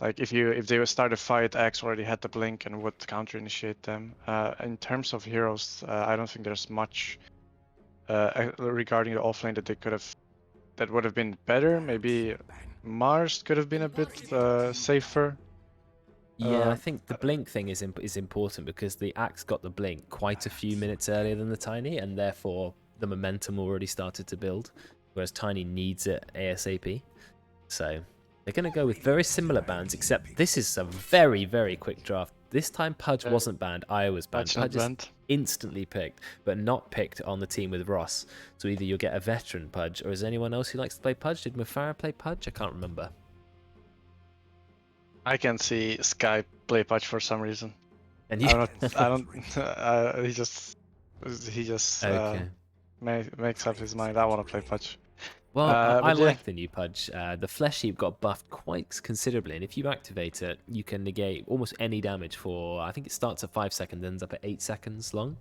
Like if they would start a fight, Axe already had the blink and would counter initiate them. In terms of heroes, I don't think there's much regarding the offlane that they could have that would have been better. Maybe Mars could have been a bit safer. Yeah, I think the blink thing is important because the Axe got the blink quite a few minutes earlier than the Tiny, and therefore the momentum already started to build, whereas Tiny needs it ASAP. So they're going to go with very similar bans, except this is a very, very quick draft. This time Pudge wasn't banned, I was banned. Pudge is instantly picked, but not picked on the team with Ross. So either you'll get a veteran Pudge, or is there anyone else who likes to play Pudge? Did Mufara play Pudge? I can't remember. I can see Sky play Pudge for some reason. And you... I don't. He just okay. Makes up his mind. I want to play Pudge. Well, I like the new Pudge. The Flesh Heap got buffed quite considerably, and if you activate it, you can negate almost any damage for, I think it starts at 5 seconds, ends up at 8 seconds long.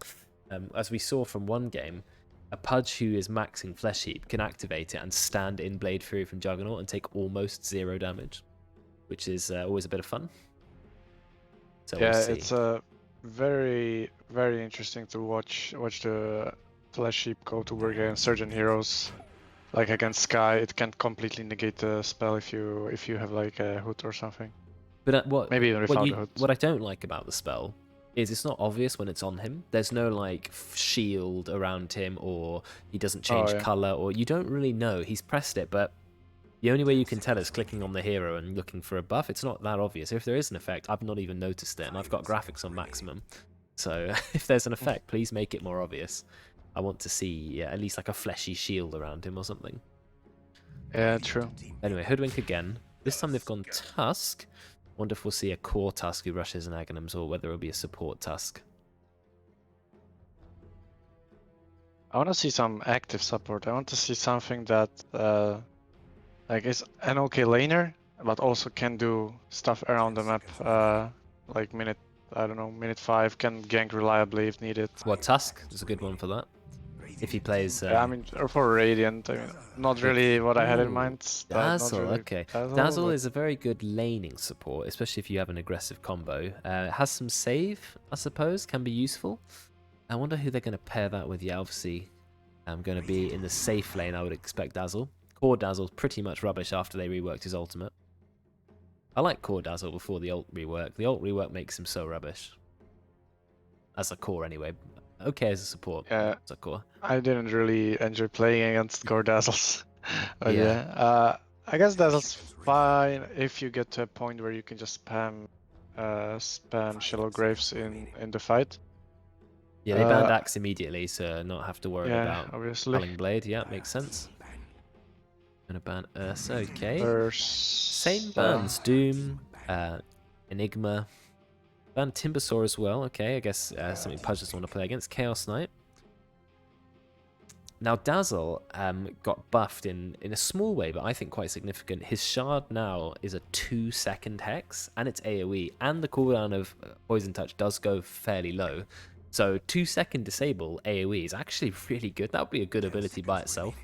As we saw from one game, a Pudge who is maxing Flesh Heap can activate it and stand in Blade Fury from Juggernaut and take almost 0 damage, which is always a bit of fun. So yeah, we'll see. It's very, very interesting to watch the Flesh Heap go to work against Surgeon Heroes. Like against Sky, it can completely negate the spell if you have like a hood or something. But maybe even without the hood. What I don't like about the spell is it's not obvious when it's on him. There's no like shield around him, or he doesn't change color, or you don't really know. He's pressed it, but the only way you can tell is clicking on the hero and looking for a buff. It's not that obvious. If there is an effect, I've not even noticed it, and I've got graphics on maximum. So if there's an effect, please make it more obvious. I want to see at least like a fleshy shield around him or something. Yeah, true. Anyway, Hoodwink again. This time they've gone Tusk. Wonder if we'll see a core Tusk who rushes an Aghanims, or whether it'll be a support Tusk. I want to see some active support. I want to see something that like is an okay laner, but also can do stuff around the map. Like minute 5, can gank reliably if needed. What, Tusk? There's a good one for that. If he plays... yeah, I mean, or for Radiant, I mean, not really what I had in mind. Dazzle, really okay. Dazzle is a very good laning support, especially if you have an aggressive combo. It has some save, I suppose, can be useful. I wonder who they're going to pair that with. Yeah, obviously, I'm going to be in the safe lane, I would expect Dazzle. Core Dazzle's pretty much rubbish after they reworked his ultimate. I like Core Dazzle before the ult rework. The ult rework makes him so rubbish. As a core, anyway. Okay as a support. Yeah, as a core. I didn't really enjoy playing against Core Dazzles. But yeah. I guess Dazzle's fine if you get to a point where you can just spam Shallow Graves in the fight. Yeah, they banned Axe immediately, so not have to worry about Culling Blade. Yeah, makes sense. Gonna ban Ursa, okay. Same bans, Doom, Enigma, ban Timbersaw as well, okay, I guess something Pudge doesn't want to play against. Chaos Knight. Now Dazzle got buffed in a small way, but I think quite significant. His shard now is a 2-second hex, and it's AoE, and the cooldown of Poison Touch does go fairly low. So 2-second disable AoE is actually really good. That would be a good ability by itself.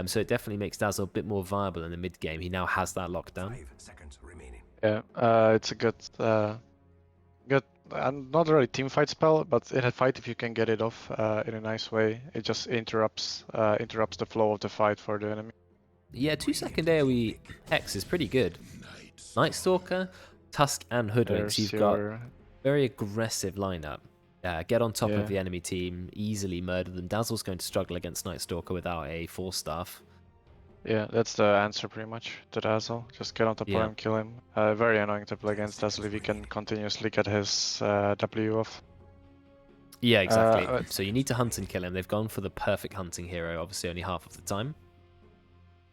So it definitely makes Dazzle a bit more viable in the mid game. He now has that lockdown. 5 seconds remaining. Yeah, it's a good, not really team fight spell, but in a fight if you can get it off in a nice way, it just interrupts the flow of the fight for the enemy. Yeah, 2-second AoE hex is pretty good. Night Stalker, Tusk, and Hoodwinks. You've got very aggressive lineup. Get on top of the enemy team, easily murder them. Dazzle's going to struggle against Night Stalker without a 4-staff. Yeah, that's the answer pretty much to Dazzle. Just get on top of him, kill him. Very annoying to play against Dazzle if he can continuously get his W off. Yeah, exactly. So you need to hunt and kill him. They've gone for the perfect hunting hero, obviously only half of the time.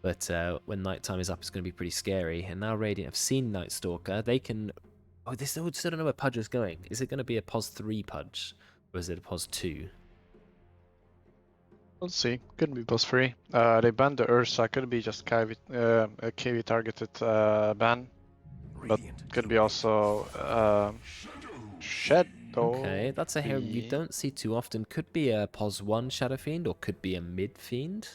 But when nighttime is up, it's going to be pretty scary. And now Radiant have seen Night Stalker. They can... Oh, they still don't know where Pudge is going. Is it going to be a POS 3 Pudge? Or is it a POS 2? We'll see. Could be POS 3. They banned the Ursa. Could be just a KV targeted ban. But could be also Shadow. Okay, that's a hero you don't see too often. Could be a POS 1 Shadow Fiend, or could be a mid Fiend.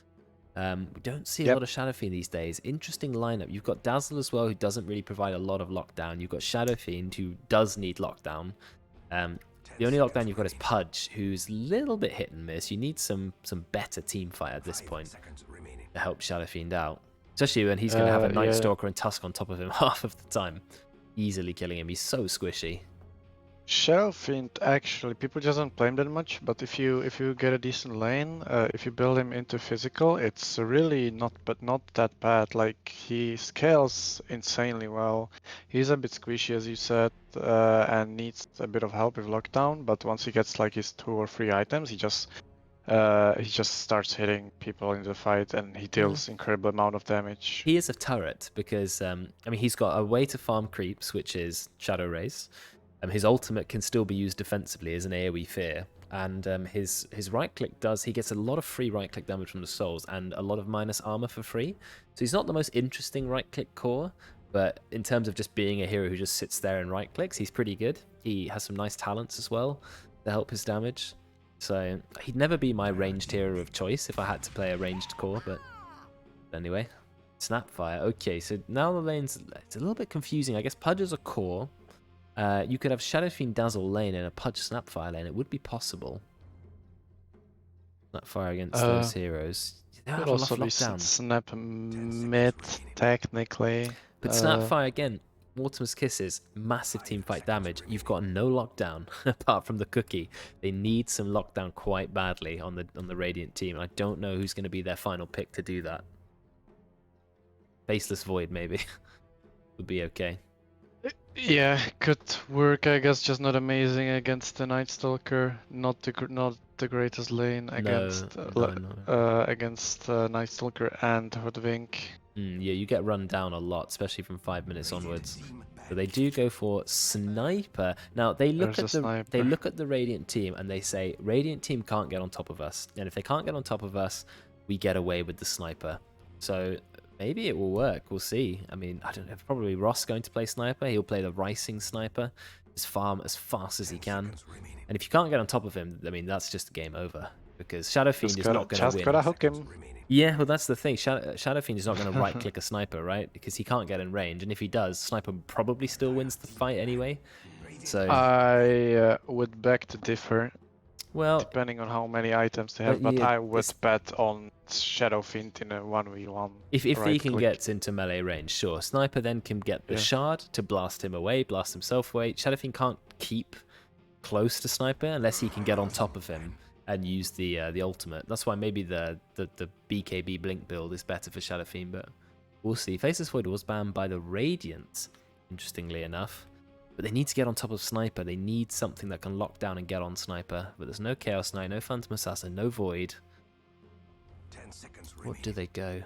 We don't see a lot of Shadow Fiend these days. Interesting lineup. You've got Dazzle as well, who doesn't really provide a lot of lockdown. You've got Shadow Fiend, who does need lockdown. The only lockdown you've got is Pudge, who's a little bit hit and miss. You need some better team fight at this point to help Shadow Fiend out. Especially when he's going to have a Night Stalker and Tusk on top of him half of the time. Easily killing him. He's so squishy. Shadow Fiend, actually, people just don't play him that much, but if you get a decent lane, if you build him into physical, it's really not that bad. Like, he scales insanely well. He's a bit squishy, as you said, and needs a bit of help with lockdown, but once he gets like his 2 or 3 items, he just starts hitting people in the fight, and he deals incredible amount of damage. He is a turret because, I mean, he's got a way to farm creeps, which is Shadow Rays. His ultimate can still be used defensively as an AoE fear, and his right click he gets a lot of free right click damage from the souls and a lot of minus armor for free. So he's not the most interesting right click core, but in terms of just being a hero who just sits there and right clicks, he's pretty good. He has some nice talents as well to help his damage. So he'd never be my ranged hero of choice if I had to play a ranged core, but anyway. Snapfire. Okay, so now the lane's it's a little bit confusing. I guess Pudge is a core. You could have Shadow Fiend Dazzle lane and a Pudge Snapfire lane. It would be possible. Snapfire against those heroes. They don't have a lot of lockdown. Snap mid, technically. But Snapfire, again, Mortimer's Kisses, massive team fight damage. You've got no lockdown apart from the cookie. They need some lockdown quite badly on the Radiant team. I don't know who's going to be their final pick to do that. Faceless Void, maybe. Would be okay. Yeah, could work. I guess just not amazing against the Night Stalker. Not the greatest lane against against Night Stalker and Hoodwink. Yeah, you get run down a lot, especially from 5 minutes onwards. So they do go for Sniper. Now they look at the Radiant team and they say Radiant team can't get on top of us, and if they can't get on top of us, we get away with the Sniper. So maybe it will work. We'll see. I mean, I don't know. Probably Ross going to play Sniper. He'll play the Rising Sniper. Just farm as fast as he can. And if you can't get on top of him, I mean, that's just game over. Because Shadow Fiend is not going to win. Just gotta hook him. Yeah, well, that's the thing. Shadow Fiend is not going to right-click a Sniper, right? Because he can't get in range. And if he does, Sniper probably still wins the fight anyway. So I would beg to differ. Well, depending on how many items they have, but I would bet on Shadow Fiend in a 1v1. If he can get into melee range, sure. Sniper then can get the shard to blast him away, blast himself away. Shadow Fiend can't keep close to Sniper unless he can get on top of him and use the ultimate. That's why maybe the BKB Blink build is better for Shadow Fiend, but we'll see. Faceless Void was banned by the Radiant, interestingly enough. But they need to get on top of Sniper. They need something that can lock down and get on Sniper. But there's no Chaos Knight, no Phantom Assassin, no Void. 10 seconds what do they go?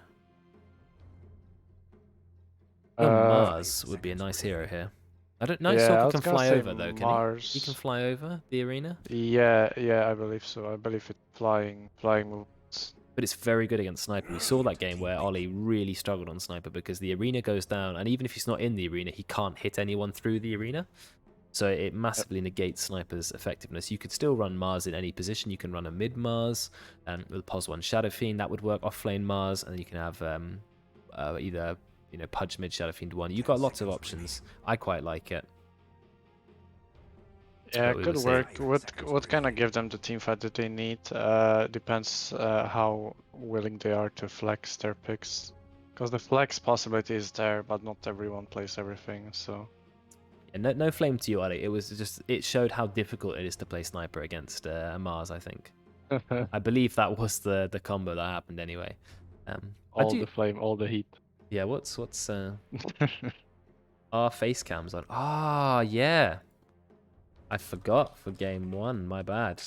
Mars would be a nice hero here. I don't know. Stalker can fly over though, can Mars. he? He can fly over the arena? Yeah, I believe so. I believe it's flying moves. But it's very good against Sniper. We saw that game where Ollie really struggled on Sniper because the arena goes down, and even if he's not in the arena, he can't hit anyone through the arena. So it massively negates Sniper's effectiveness. You could still run Mars in any position. You can run a mid Mars with Pos 1 Shadow Fiend. That would work offlane Mars, and you can have either Pudge mid Shadow Fiend 1. You've got lots of options. I quite like it. Yeah, it could work. What kind of give them the team fight that they need? Depends how willing they are to flex their picks. Because the flex possibility is there, but not everyone plays everything. So. Yeah, no flame to you, Ollie. It showed how difficult it is to play Sniper against Mars. I think. I believe that was the combo that happened anyway. The flame, all the heat. Yeah. What's our face cams on? Ah, yeah. I forgot for game 1, my bad.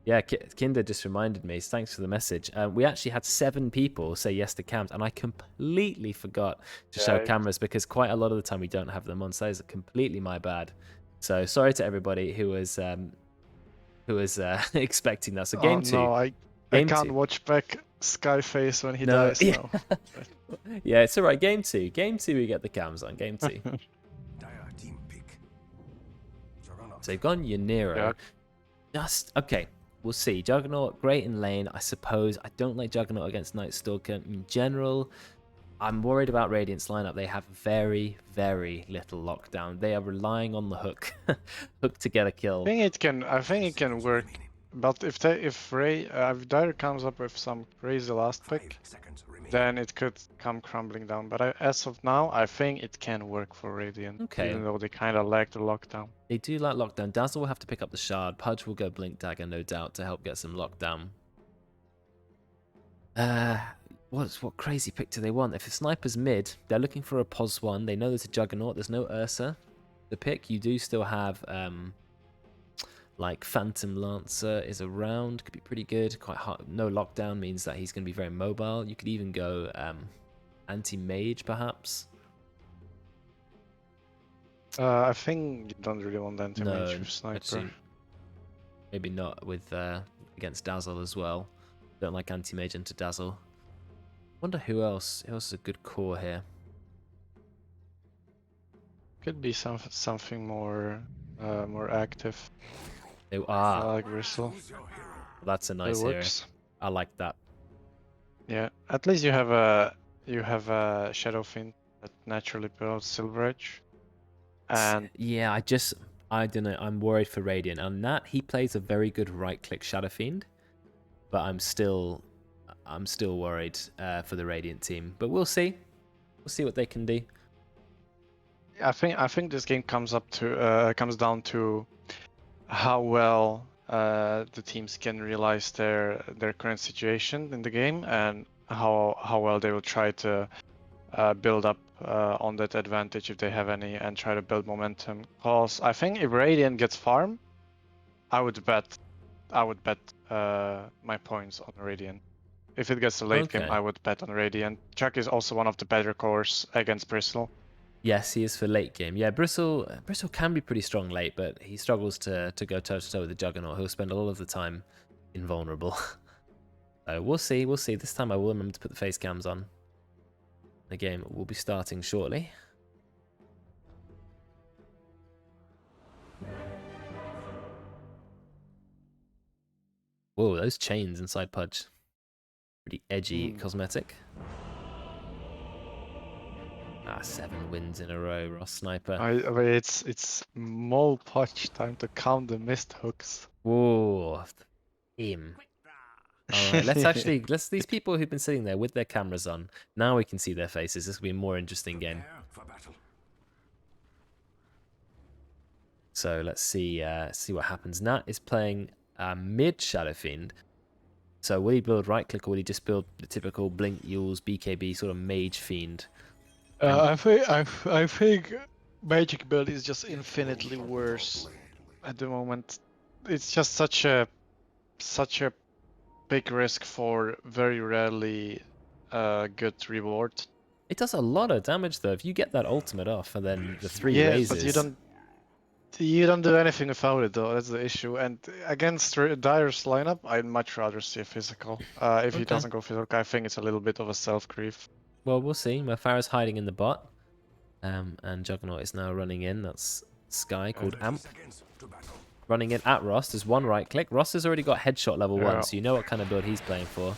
Yeah, Kinder just reminded me. Thanks for the message. We actually had 7 people say yes to cams, and I completely forgot to show cameras because quite a lot of the time we don't have them on. So it's completely my bad. So sorry to everybody who was expecting that. So game 2. No, I can't watch back Skyface when he dies now. Yeah, it's all right. Game 2. Game 2, we get the cams on. Game 2. So they've gone Yaniro. Yeah. Okay. we'll see. Juggernaut, great in lane, I suppose. I don't like Juggernaut against Night Stalker in general. I'm worried about Radiant's lineup. They have very, very little lockdown. They are relying on the hook, hook to get a kill. I think it can work, but if Dire comes up with some crazy last pick, then it could come crumbling down. But as of now, I think it can work for Radiant, Okay. even though they kind of lack the lockdown. They do like lockdown. Dazzle will have to pick up the shard. Pudge will go Blink Dagger, no doubt, to help get some lockdown. What crazy pick do they want? If the sniper's mid, they're looking for a pos one. They know there's a Juggernaut. There's no Ursa. The pick, you do still have like Phantom Lancer is around. Could be pretty good. Quite hard. No lockdown means that he's going to be very mobile. You could even go anti-mage perhaps. I think you don't really want anti-mage No, with sniper. actually, maybe not with against Dazzle as well. Don't like anti-mage into Dazzle. Wonder who else is a good core here. Could be something more active. They I like Bristle. That's a nice hero. I like that. Yeah, at least you have a Shadow Fiend that naturally builds Silver Edge. And yeah, I don't know. I'm worried for Radiant. And Nat, he plays a very good right-click Shadow Fiend, but I'm still worried for the Radiant team. But we'll see. We'll see what they can do. I think this game comes down to how well the teams can realize their current situation in the game and how well they will try to build up on that advantage if they have any and try to build momentum. Because I think if Radiant gets farm, I would bet my points on Radiant. If it gets a late game, I would bet on Radiant. Chuck is also one of the better cores against Bristle. Yes, he is for late game. Yeah, Bristle can be pretty strong late, but he struggles to go toe-to-toe with the Juggernaut. He'll spend a lot of the time invulnerable. So we'll see. This time I will remember to put the face cams on. The game will be starting shortly. Whoa, those chains inside Pudge. Pretty edgy cosmetic. 7 wins in a row, Ross Sniper. It's Mole Pudge time to count the missed hooks. Whoa, him. Alright, let's these people who've been sitting there with their cameras on, now we can see their faces. This will be a more interesting game. So let's see what happens. Nat is playing mid Shadow Fiend. So will he build right click or will he just build the typical Blink Yules BKB sort of mage fiend? I think magic build is just infinitely worse at the moment. It's just such a big risk for very rarely good reward. It does a lot of damage though. If you get that ultimate off and then the 3 raises. But you don't do anything without it though. That's the issue. And against Dire's lineup, I'd much rather see a physical. If he doesn't go physical, I think it's a little bit of a self-grief. Well, we'll see. Mafara's hiding in the bot. And Juggernaut is now running in. That's Sky called Amp. Running in at Ross. There's one right click. Ross has already got headshot level 1, so you know what kind of build he's playing for.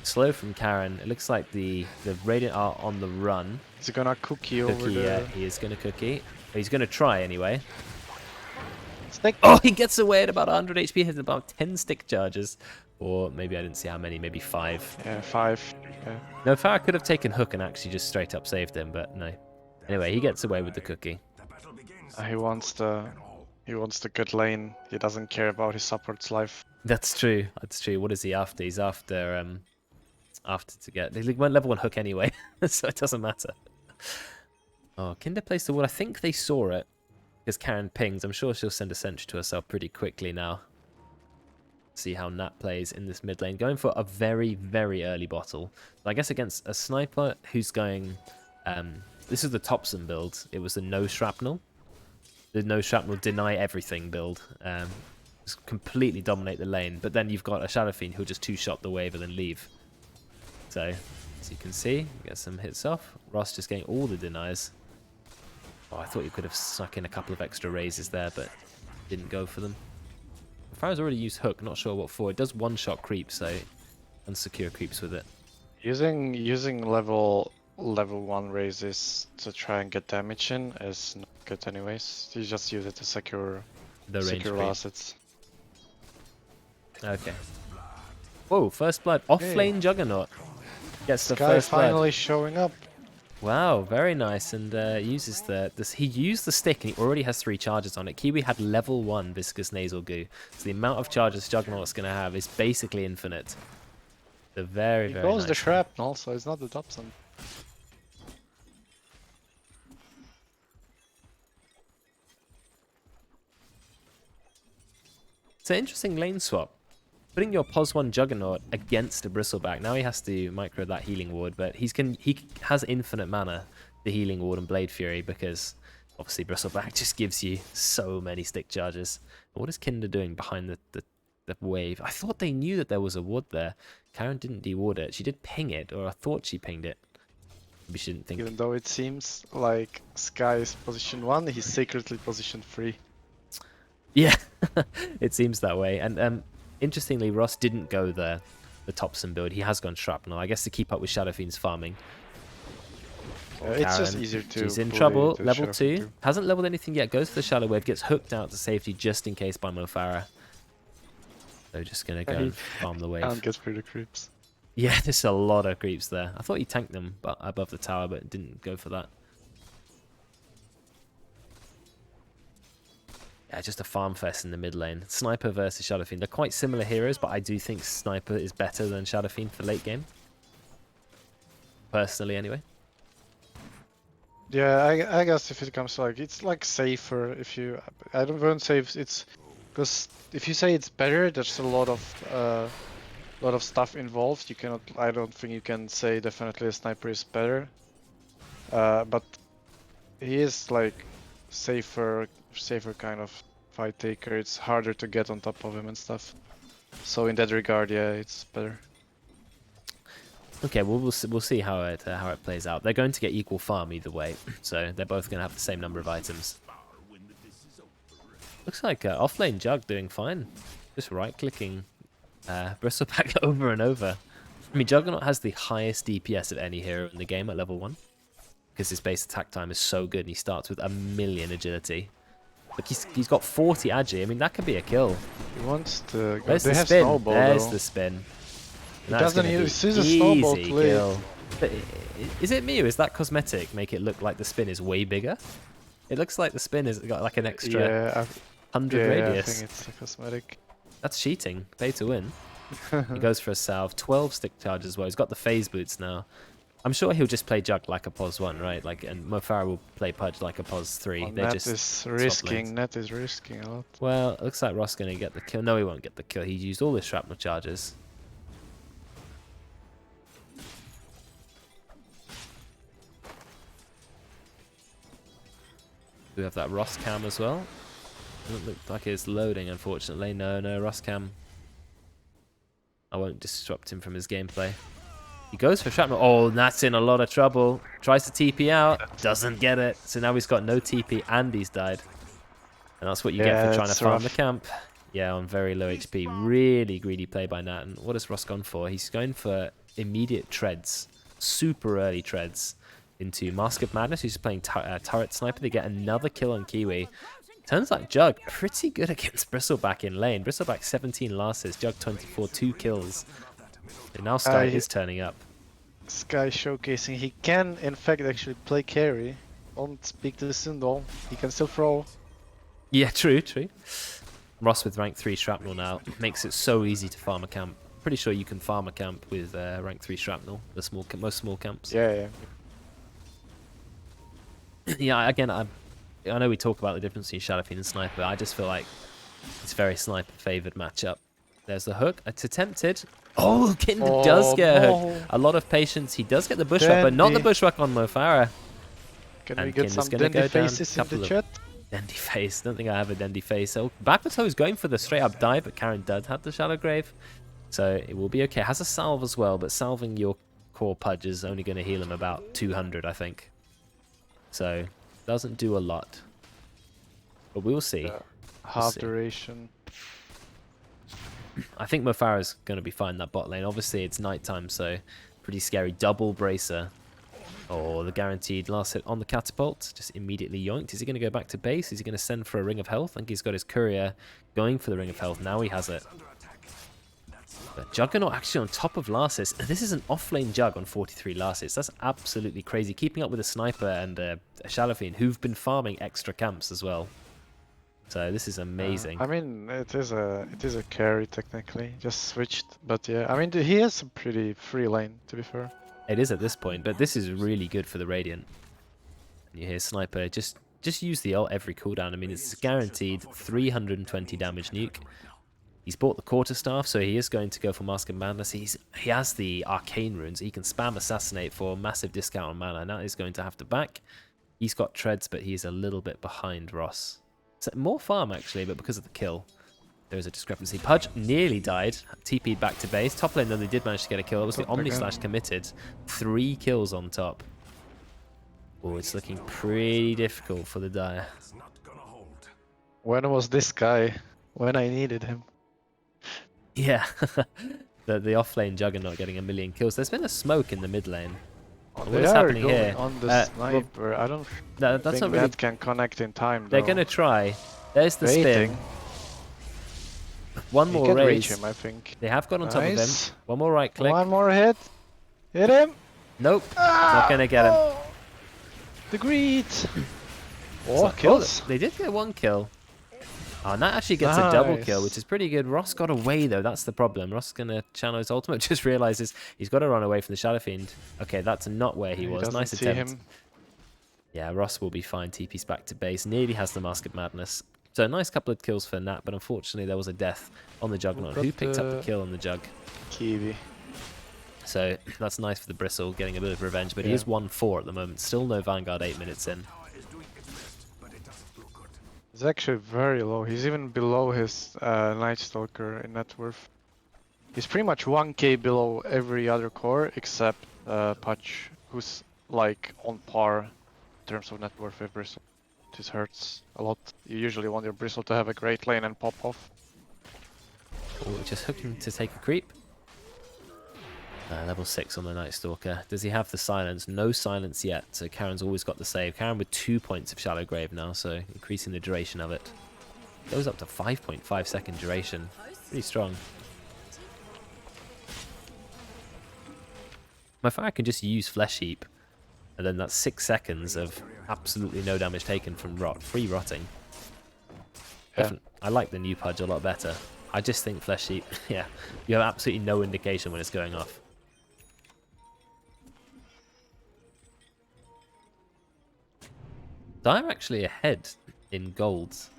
Slow from Karen. It looks like the Radiant are on the run. He's gonna cookie over there. Yeah, he is gonna cookie. He's gonna try anyway. Stick. Oh, he gets away at about 100 HP. Has about 10 stick charges. Or maybe I didn't see how many. Maybe 5. Yeah, 5. Okay. No, Farah could have taken hook and actually just straight up saved him, but no. Anyway, he gets away with the cookie. He wants the good lane. He doesn't care about his support's life. That's true. That's true. What is he after? He's after to get. He went level 1 hook anyway, so it doesn't matter. Oh, Kinder placed the ward. I think they saw it because Karen pings. I'm sure she'll send a sentry to herself pretty quickly now. See how Nat plays in this mid lane. Going for a very, very early bottle. I guess against a sniper who's going... this is the Thompson build. It was the no shrapnel. The no shrapnel deny everything build. Just completely dominate the lane. But then you've got a Shadow Fiend who'll just 2-shot the wave and then leave. So, as you can see, get some hits off. Ross just getting all the denies. Oh, I thought you could have snuck in a couple of extra raises there, but didn't go for them. Farah's already used hook, not sure what for. It does one-shot creeps, so unsecure creeps with it. Using level 1 raises to try and get damage in is not good anyways. You just use it to secure The range creep. assets. Okay. Whoa, first blood. Off-lane Juggernaut. Gets the first blood. Finally showing up. Wow, very nice. And uses he used the stick and he already has 3 charges on it. Kiwi had level 1 Viscous Nasal Goo. So the amount of charges Juggernaut's going to have is basically infinite. The very He goes nice. the shrapnel, so it's not the Dobson. It's an interesting lane swap. Putting your POS1 Juggernaut against a Bristleback. Now he has to micro that healing ward, but he has infinite mana, the healing ward and Blade Fury, because obviously Bristleback just gives you so many stick charges. What is Kinder doing behind the wave? I thought they knew that there was a ward there. Karen didn't deward it. She did ping it, or I thought she pinged it. Maybe she didn't think. Even though it seems like Sky is position 1, he's secretly position 3. Yeah, it seems that way. And interestingly, Ross didn't go the Thompson build. He has gone Shrapnel, I guess, to keep up with Shadow Fiend's farming. It's just easier to. She's in trouble. Level 2. Hasn't leveled anything yet. Goes for the Shadow Wave. Gets hooked out to safety just in case by Mo Farah. So just going to go and farm the wave. And get through the creeps. Yeah, there's a lot of creeps there. I thought he tanked them but above the tower, but didn't go for that. Yeah, just a farm fest in the mid lane. Sniper versus Shadow Fiend. They're quite similar heroes, but I do think Sniper is better than Shadow Fiend for late game. Personally, anyway. Yeah, I guess if it comes to like, it's like safer if you. I wouldn't say it's because if you say it's better, there's a lot of stuff involved. You cannot. I don't think you can say definitely a sniper is better. But he is like safer kind of fight taker. It's harder to get on top of him and stuff. So in that regard, yeah, it's better. Okay, well we'll see how it plays out. They're going to get equal farm either way, so they're both going to have the same number of items. Looks like offlane Jug doing fine, just right-clicking Bristleback over and over. I mean, Juggernaut has the highest DPS of any hero in the game at level 1, because his base attack time is so good, and he starts with 1,000,000 agility. Look, he's got 40 agi. I mean, that could be a kill. He wants to. There's They the have spin. snowball, There's though. the spin. He doesn't use a snowball play. Kill. But is it me or is that cosmetic make it look like the spin is way bigger? It looks like the spin has got like an extra 100 radius. I think it's a cosmetic. That's cheating. Pay to win. He goes for a salve. 12 stick charges as well. He's got the phase boots now. I'm sure he'll just play Jug like a POS 1, right? Like, and Mo Farah will play Pudge like a POS 3. Well, They're Net just is risking. Net is risking a lot. Well, it looks like Ross going to get the kill. No, he won't get the kill. He used all his shrapnel charges. We have that Ross cam as well. Doesn't look like it's loading, unfortunately. No, Ross cam. I won't disrupt him from his gameplay. He goes for shrapnel. Oh, that's in a lot of trouble. Tries to TP out. Doesn't get it. So now he's got no TP and he's died. And that's what you get for trying to farm the camp. Yeah, on very low HP. Really greedy play by Nat. And what has Ross gone for? He's going for immediate treads. Super early treads into Mask of Madness, who's playing Turret Sniper. They get another kill on Kiwi. Turns out Jug pretty good against Bristleback in lane. Bristleback 17 losses, Jug 24, 2 kills. And now Sky is turning up. Sky showcasing he can in fact actually play carry. Won't speak to the Sindel. He can still throw. Yeah, true. Ross with rank 3 shrapnel now makes it so easy to farm a camp. Pretty sure you can farm a camp with rank 3 shrapnel. Most small camps. Yeah. Yeah, again, I know we talk about the difference between Shadow Fiend and Sniper. I just feel like it's very Sniper favored matchup. There's the hook. It's attempted. Oh, Kinder does get a hook. A lot of patience. He does get the bushwhack, but not the bushwhack on Mo Farah. Can we get some dandy faces in the chat? Dandy face. Don't think I have a dandy face. So Backwato is going for the straight up dive, but Karen does have the Shadow Grave. So it will be okay. Has a salve as well, but salving your core Pudge is only going to heal him about 200, I think. So doesn't do a lot. But we'll see. Half duration. I think Mofara's going to be fine in that bot lane. Obviously, it's nighttime, so pretty scary. Double bracer. Oh, the guaranteed last hit on the catapult. Just immediately yoinked. Is he going to go back to base? Is he going to send for a Ring of Health? I think he's got his courier going for the Ring of Health. Now he has it. But Juggernaut actually on top of Larsis. This is an offlane Jug on 43 Larsis. That's absolutely crazy. Keeping up with a Sniper and a Shalafine, who've been farming extra camps as well. So this is amazing. I mean, it is a carry technically, just switched. But yeah, I mean, he has a pretty free lane, to be fair. It is at this point, but this is really good for the Radiant. And you hear Sniper just use the ult every cooldown. I mean, it's guaranteed 320 damage nuke. He's bought the Quarterstaff, so he is going to go for Mask of Madness. He has the Arcane Runes. He can spam Assassinate for a massive discount on mana, and that is going to have to back. He's got Treads, but he's a little bit behind Ross. So more farm, actually, but because of the kill, there is a discrepancy. Pudge nearly died. TP'd back to base. Top lane, though, they did manage to get a kill. It was the Omni-Slash committed. 3 kills on top. Oh, it's looking pretty difficult for the Dire. When was this guy? When I needed him. Yeah. the off-lane Juggernaut getting 1 million kills. There's been a smoke in the mid lane. What is happening here? On the sniper. I don't think that can connect in time, though. They're going to try. There's the spin. One more raise. Reach him, I think. They have got on top of him. One more right click. One more hit. Hit him. Nope. Not going to get him. The greed. Oh, kills. They did get 1 kill. Oh, and that actually gets a double kill, which is pretty good. Ross got away, though. That's the problem. Ross is going to channel his ultimate. Just realizes he's got to run away from the Shadow Fiend. Okay, that's not where he was. Nice attempt. Yeah, Ross will be fine. TP's back to base. Nearly has the Mask of Madness. So a nice couple of kills for Nat, but unfortunately there was a death on the Juggernaut. Who picked up the kill on the Jug? Kiwi. So that's nice for the Bristle, getting a bit of revenge, but he is 1-4 at the moment. Still no Vanguard 8 minutes in. He's actually very low. He's even below his Night Stalker in net worth. He's pretty much 1k below every other core except Pudge, who's like on par in terms of net worth with Bristle. This hurts a lot. You usually want your Bristle to have a great lane and pop off. Oh, just hooking to take a creep. Level 6 on the Night Stalker. Does he have the silence? No silence yet, so Karen's always got the save. Karen with 2 points of Shallow Grave now, so increasing the duration of it. Goes up to 5.5 second duration. Pretty strong. Mofara can just use Flesh Heap, and then that's 6 seconds of absolutely no damage taken from free rotting. Yeah. I like the new Pudge a lot better. I just think Flesh Heap, yeah, you have absolutely no indication when it's going off. I'm actually ahead in golds,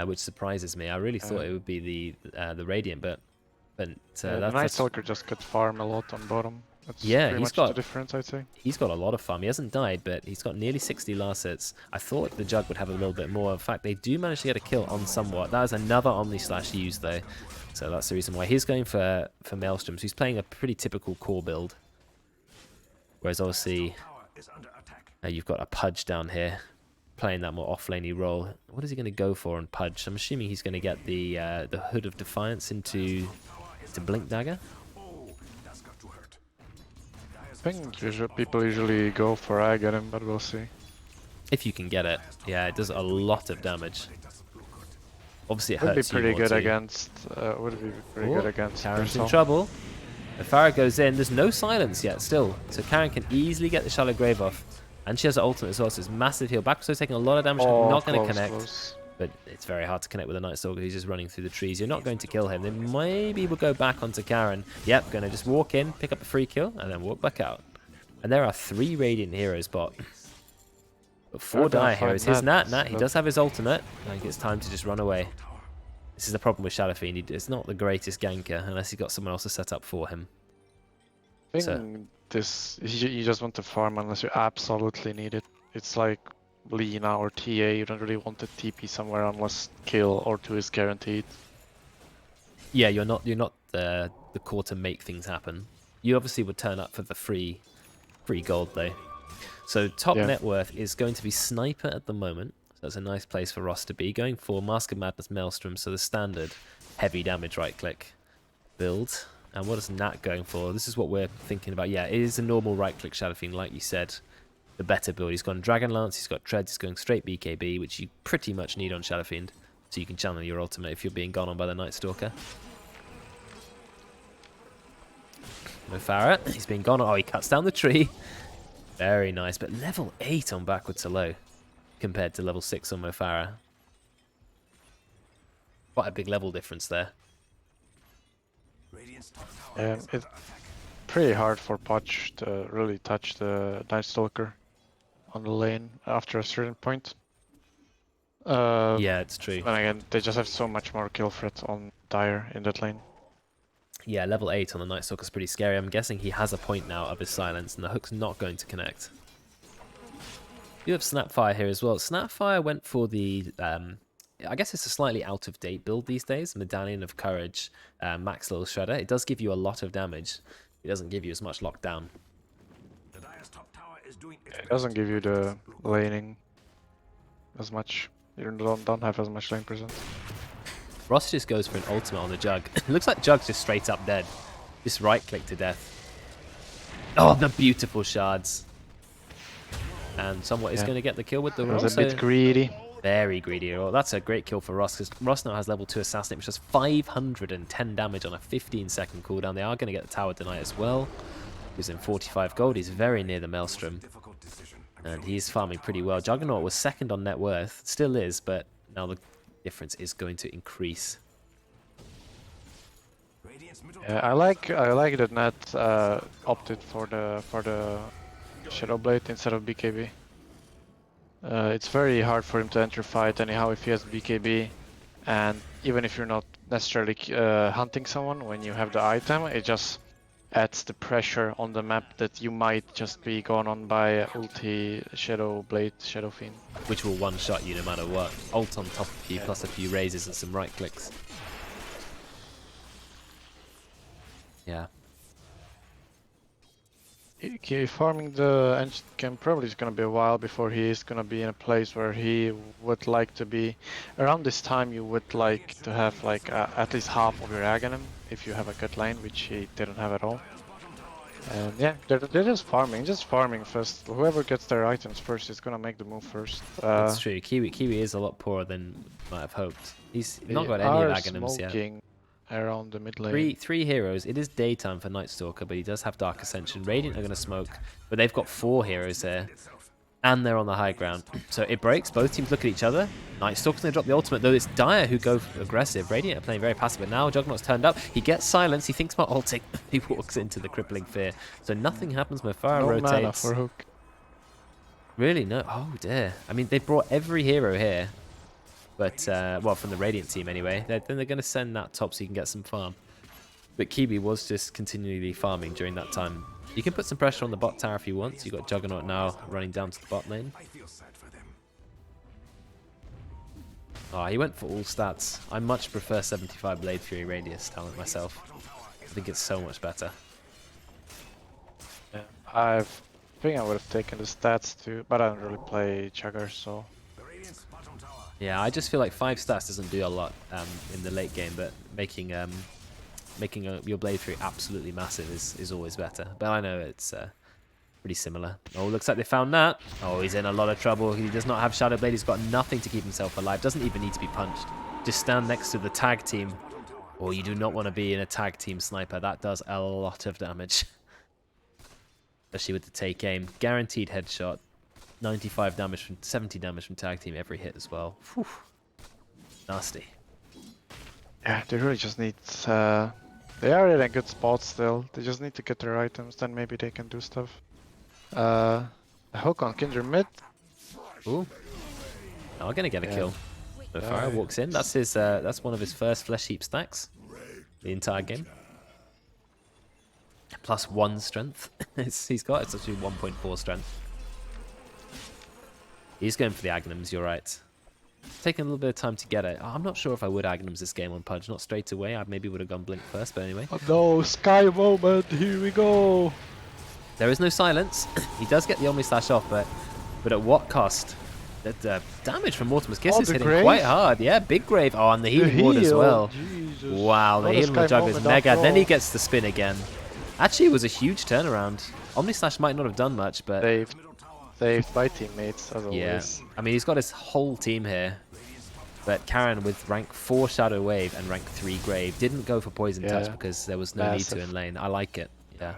which surprises me. I really thought it would be the Radiant, but the Night Stalker just could farm a lot on bottom. That's yeah, he's got the difference, I'd say. He's got a lot of farm. He hasn't died, but he's got nearly 60 last hits. I thought the Jug would have a little bit more. In fact, they do manage to get a kill on somewhat. That is another Omni-Slash used, though. So that's the reason why he's going for Maelstroms. He's playing a pretty typical core build. Whereas obviously, you've got a Pudge down here, playing that more off-laney role. What is he going to go for on Pudge? I'm assuming he's going to get the Hood of Defiance into Blink Dagger. I think people usually go for Ag at him, but we'll see. If you can get it. Yeah, it does a lot of damage. Obviously, it would hurts be pretty you good too. against. Would be pretty good against. Karen's in trouble. If Farah goes in, there's no silence yet still, so Karen can easily get the Shallow Grave off, and she has an ultimate as well, so it's massive heal. Backsto's taking a lot of damage. Not going to connect, but it's very hard to connect with a Night Stalker who's just running through the trees. You're not going to kill him. Then maybe we'll go back onto Karen. Yep, going to just walk in, pick up a free kill, and then walk back out. And there are 3 Radiant heroes bot. But 4 Dire heroes. Here's Nat. He does have his ultimate. I think it's time to just run away. This is the problem with Shadow Fiend. It's not the greatest ganker unless he's got someone else to set up for him. I think you just want to farm unless you absolutely need it. It's like Lina or TA. You don't really want to TP somewhere unless kill or 2 is guaranteed. Yeah, you're not the core to make things happen. You obviously would turn up for the free gold though. So top net worth is going to be Sniper at the moment. So that's a nice place for Ross to be. Going for Mask of Madness Maelstrom, so the standard heavy damage right click. build. And what is Nat going for? This is what we're thinking about. Yeah, it is a normal right-click Shadow Fiend, like you said. The better build. He's gone Dragon Lance, he's got Treads, he's going straight BKB, which you pretty much need on Shadow Fiend. So you can channel your ultimate if you're being gone on by the Night Stalker. No Farah, he's being gone on. Oh, he cuts down the tree. Very nice, but level 8 on backwards to low compared to level 6 on Mofara. Quite a big level difference there. It's pretty hard for Podge to really touch the Night Stalker on the lane after a certain point. Yeah, it's true. And again, they just have so much more kill threat on Dire in that lane. Yeah, level 8 on the Night Stalker is pretty scary. I'm guessing he has a point now of his silence, and the hook's not going to connect. You have Snapfire here as well. Snapfire went for the... I guess it's a slightly out-of-date build these days. Medallion of Courage, Max Little Shredder. It does give you a lot of damage. It doesn't give you as much lockdown. It doesn't give you the laning as much. You don't have as much lane presence. Ross just goes for an ultimate on the Jug. It looks like Jug's just straight up dead. Just right-click to death. Oh, the beautiful shards. And Somewhat is going to get the kill with the Ross. A bit greedy. Very greedy. Oh, that's a great kill for Ross, because Ross now has level 2 Assassinate, which does 510 damage on a 15-second cooldown. They are going to get the tower tonight as well. He's in 45 gold. He's very near the Maelstrom. And he's farming pretty well. Juggernaut was second on net worth. Still is, but now the difference is going to increase. Yeah, I like that Nat opted for the Shadow Blade instead of BKB. It's very hard for him to enter fight anyhow if he has BKB, and even if you're not necessarily hunting someone, when you have the item, it just adds the pressure on the map that you might just be gone on by ulti Shadow Blade, Shadow Fiend. Which will one-shot you no matter what. Ult on top of you, plus a few raises and some right clicks. Yeah. Farming the Ancient Camp probably is going to be a while before he is going to be in a place where he would like to be. Around this time you would like to have like at least half of your Aghanim if you have a good lane, which he didn't have at all. And yeah, they're just farming first. Whoever gets their items first is going to make the move first. That's true. Kiwi is a lot poorer than might have hoped. He's not got any of Aghanims yet. Around the mid lane. Three heroes. It is daytime for Night Stalker, but he does have Dark Ascension. Radiant are going to smoke, but they've got 4 heroes there, and they're on the high ground. So it breaks. Both teams look at each other. Night Stalker's going to drop the ultimate, though it's Dire who go aggressive. Radiant are playing very passive, but now Juggernaut's turned up. He gets silence. He thinks about ulting. He walks into the Crippling Fear. So nothing happens. Mofara rotates. Mana for hook. Really? No. Oh, dear. I mean, they brought every hero here. But, well, from the Radiant team anyway. Then they're going to send that top so you can get some farm. But Kiwi was just continually farming during that time. You can put some pressure on the bot tower if you want. You've got Juggernaut now running down to the bot lane. Oh, he went for all stats. I much prefer 75 Blade Fury Radius talent myself. I think it's so much better. Yeah, I think I would have taken the stats too, but I don't really play Chugger, so... Yeah, I just feel like 5 stats doesn't do a lot in the late game, but making your Blade Fury absolutely massive is always better. But I know it's pretty similar. Oh, looks like they found that. Oh, he's in a lot of trouble. He does not have Shadow Blade. He's got nothing to keep himself alive. Doesn't even need to be punched. Just stand next to the tag team. Oh, you do not want to be in a tag team sniper. That does a lot of damage. Especially with the take aim. Guaranteed headshot. 95 damage from 70 damage from tag team every hit as well. Whew. Nasty. Yeah, they really just need. They are in a good spot still. They just need to get their items, then maybe they can do stuff. A hook on Kindred mid. Ooh. Now we're gonna get a kill. Mofara walks in. That's his. That's one of his first flesh heap stacks. The entire game. Plus 1 strength. He's got. It's actually 1.4 strength. He's going for the Aghanims, you're right. Taking a little bit of time to get it. I'm not sure if I would Aghanims this game on Pudge, not straight away. I maybe would have gone Blink first, but anyway. Oh no, Sky moment, here we go! There is no silence. He does get the Omni Slash off, but at what cost? The damage from Mortimer's Kiss is the hitting grave? quite hard. Yeah, big grave. Oh, and the healing ward as heal, well. Jesus. Wow, the What a healing Sky jug is moment mega. after Then he all. gets the spin again. Actually, it was a huge turnaround. Omnislash might not have done much, but Saved by teammates, as yeah. always. I mean, he's got his whole team here. But Karen with rank 4 Shadow Wave and rank 3 Grave didn't go for Poison Touch because there was no need to in lane. I like it. Yeah.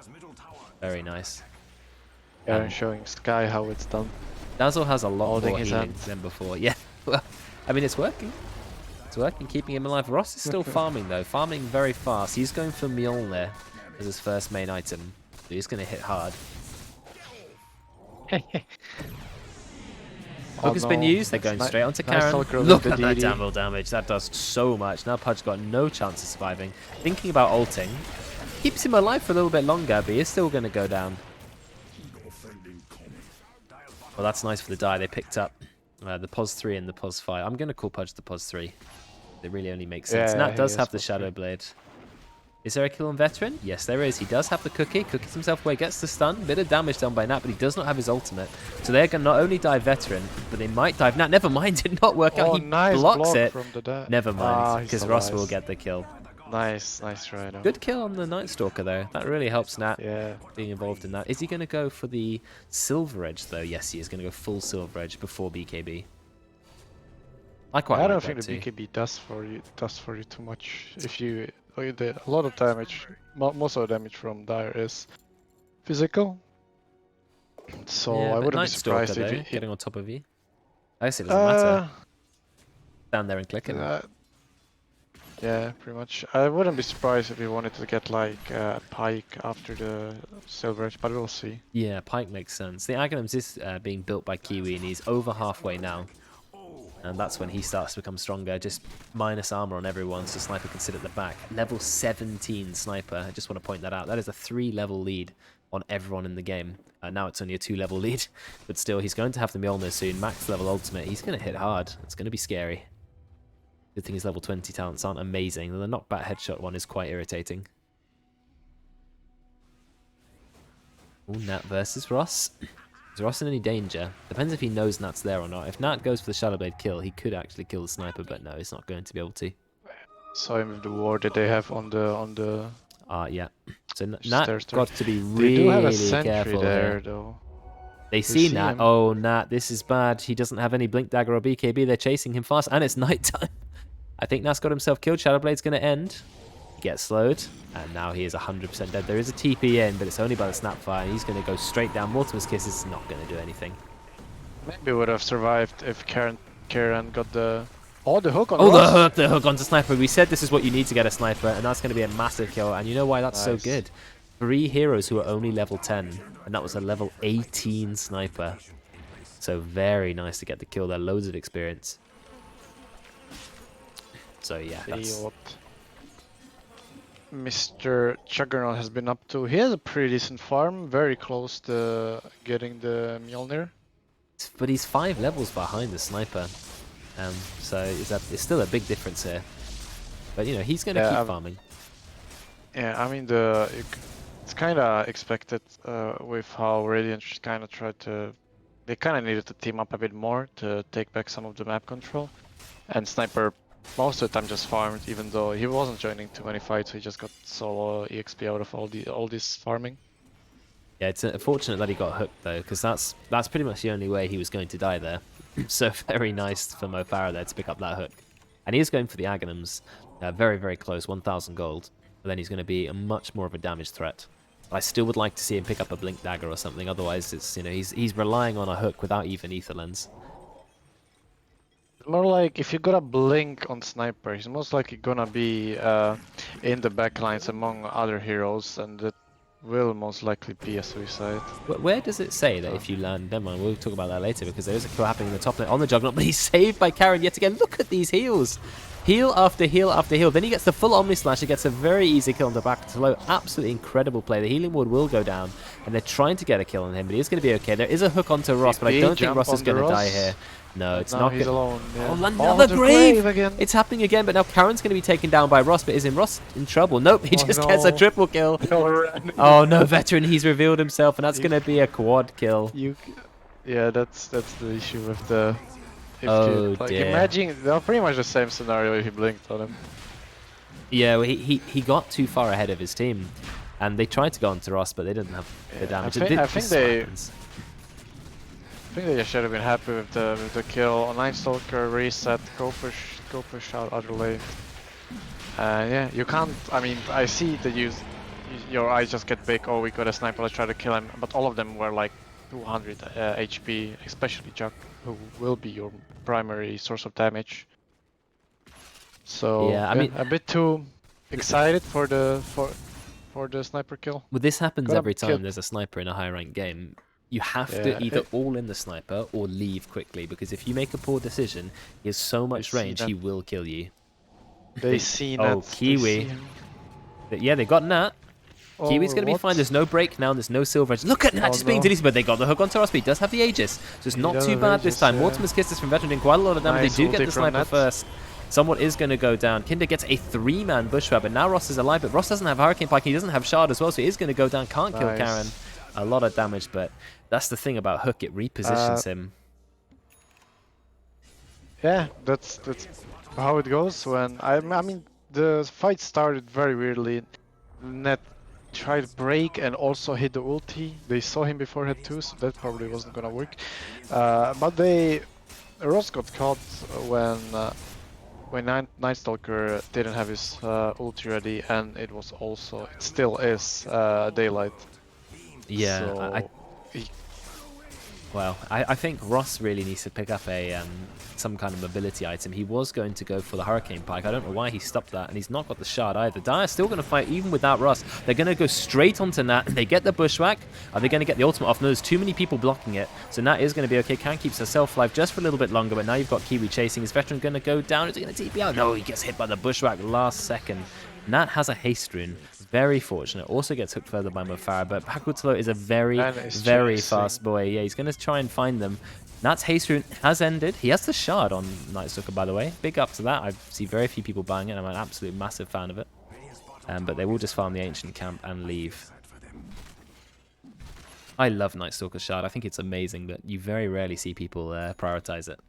Very nice. Karen showing Sky how it's done. Dazzle has a lot Holding more his healing hand. than before. Yeah. Well, I mean, it's working. It's working, keeping him alive. Ross is still farming, though. Farming very fast. He's going for Mjolnir as his first main item. So he's going to hit hard. Hook has been used. They're going straight onto Karen. Look at that damage damage. That does so much. Now Pudge got no chance of surviving. Thinking about ulting. Keeps him alive for a little bit longer, but he's still going to go down. Well, that's nice for the die. They picked up the Pos 3 and the Pos 5. I'm going to call Pudge the Pos 3. It really only makes sense. Yeah, Nat does he have is the Pos Shadow 3. Blade. Is there a kill on Veteran? Yes, there is. He does have the cookie. Cookies himself away, gets the stun. Bit of damage done by Nat, but he does not have his ultimate. So they're going to not only dive Veteran, but they might dive Nat. Never mind, did not work out. He nice blocks block it. from the Never mind, he's because so Ross nice. will get the kill. Nice try though. Good kill on the Night Stalker, though. That really helps Nat Yeah. being involved in that. Is he going to go for the Silver Edge, though? Yes, he is going to go full Silver Edge before BKB. I quite I like don't that think too. the BKB does for you too much. If you a lot of damage, most of the damage from Dire is physical. So Yeah, I but wouldn't be Night Stalker, surprised if though, he getting on top of you. I guess it doesn't matter. Stand there and click him. yeah, pretty much. I wouldn't be surprised if he wanted to get like Pike after the Silver Edge, but we'll see. Yeah, Pike makes sense. The Aghanims is being built by Kiwi, and he's over halfway now. And that's when he starts to become stronger. Just minus armor on everyone, so Sniper can sit at the back. Level 17 Sniper. I just want to point that out. That is a 3-level lead on everyone in the game. Now it's only a 2-level lead, but still, he's going to have the Mjolnir soon. Max level ultimate. He's going to hit hard. It's going to be scary. Good thing his level 20 talents aren't amazing. The knockback headshot one is quite irritating. Ooh, Nat versus Ross. Is Ross in any danger? Depends if he knows Nat's there or not. If Nat goes for the Shadowblade kill, he could actually kill the Sniper, but no, he's not going to be able to. Saw him with the ward that they have on the. Yeah. So Nat Stairs. got to be They do have a really sentry careful there here. though. They see see Nat. him. Oh, Nat, this is bad. He doesn't have any Blink Dagger or BKB. They're chasing him fast, and it's nighttime. I think Nat's got himself killed. Shadowblade's going to end. He gets slowed, and now he is 100% dead. There is a TP in, but it's only by the Snapfire. He's going to go straight down. Mortimer's Kiss is not going to do anything. Maybe would have survived if Karen got the the hook on. Oh, Ross. the hook onto Sniper. We said this is what you need to get a Sniper, and that's going to be a massive kill. And you know why that's so Nice. good? 3 heroes who are only level 10, and that was a level 18 Sniper. So very nice to get the kill there. Loads of experience. So yeah, See that's... what Mr. Juggernaut has been up to. He has a pretty decent farm, very close to getting the Mjolnir. But he's 5 levels behind the Sniper. So it's still a big difference here. But you know, he's going to keep farming. Yeah, I mean it's kind of expected with how Radiant kind of tried to. They kind of needed to team up a bit more to take back some of the map control, and Sniper most of the time just farmed, even though he wasn't joining too many fights. He just got solo EXP out of all this farming. Yeah, it's unfortunate that he got hooked though, because that's pretty much the only way he was going to die there. So very nice for Mo Farah there to pick up that hook. And he is going for the Aghanims, very, very close, 1,000 gold. But then he's going to be a much more of a damage threat. But I still would like to see him pick up a Blink Dagger or something. Otherwise, it's he's relying on a hook without even Ether Lens. More like if you got a blink on Sniper, he's most likely gonna be in the backlines among other heroes, and that will most likely be a suicide. Where does it say that if you land? Never mind, we'll talk about that later because there is a kill happening in the top lane on the Juggernaut, but he's saved by Karen yet again. Look at these heals. Heal after heal after heal. Then he gets the full Omni Slash. He gets a very easy kill on the back to low. Absolutely incredible play. The healing ward will go down, and they're trying to get a kill on him, but he's going to be okay. There is a hook onto Ross, but I don't think Ross is going to die here. No, it's not. He's alone. Yeah. Oh, another grave again. It's happening again, but now Karen's going to be taken down by Ross, but is Ross in trouble? Nope, he just gets a triple kill. Oh no, Veteran, he's revealed himself, and that's going to be a quad kill. Yeah, that's the issue with the. If Oh, you, like, dear. imagine they're pretty much the same scenario if he blinked on him. Yeah, well, he got too far ahead of his team, and they tried to go onto Ross, but they didn't have the damage. I think they. Happens. I think they should have been happy with the kill. Nine Stalker reset, go push out other lane. Yeah, you can't. I mean, I see that your eyes just get big. Oh, we got a sniper. Let's try to kill him. But all of them were like 200 HP, especially Jack, who will be your primary source of damage. So Yeah, I mean, a bit too excited for the sniper kill. Well, this happens Gotta every kill. time there's a sniper in a high ranked game. You have to either all in the sniper or leave quickly, because if you make a poor decision, he has so much range, he will kill you. They see Oh, Nat, Kiwi. Yeah, they got Nat. Kiwi's going to be fine. There's no break now. There's no silver edge. Look at Nat just being deleted, but they got the hook on Taras. He does have the Aegis, so it's not too bad this time. Mortimer's Kisses from Veteran doing quite a lot of damage. Nice they do get ulti the from sniper Nat. first. Someone is going to go down. Kinder gets a 3-man bushwhack, but now Ross is alive. But Ross doesn't have Hurricane Pike. He doesn't have Shard as well, so he is going to go down. Can't kill Karen. A lot of damage, but that's the thing about Hook. It repositions him. Yeah, that's how it goes. When I mean, the fight started very weirdly. Net tried to break and also hit the ulti. They saw him before hit 2, so that probably wasn't gonna work. But Ross got caught when Night Stalker didn't have his ulti ready, and it still is daylight. Yeah, So well, I think Ross really needs to pick up a some kind of mobility item. He was going to go for the Hurricane Pike. I don't know why he stopped that, and he's not got the Shard either. Dire's still going to fight even without Ross. They're going to go straight onto Nat. They get the Bushwhack. Are they going to get the ultimate off? No, there's too many people blocking it. So Nat is going to be okay. Can keeps herself alive just for a little bit longer, but now you've got Kiwi chasing. Is Veteran going to go down? Is he going to TP out? No, he gets hit by the Bushwhack last second. Nat has a haste rune. Very fortunate. Also gets hooked further by Mofara, but Pakutalo is a very fast boy. Yeah, he's going to try and find them. Nat's haste rune has ended. He has the Shard on Night Stalker, by the way. Big up to that. I see very few people buying it. I'm an absolute massive fan of it. But they will just farm the Ancient Camp and leave. I love Night Stalker's Shard. I think it's amazing, but you very rarely see people prioritize it.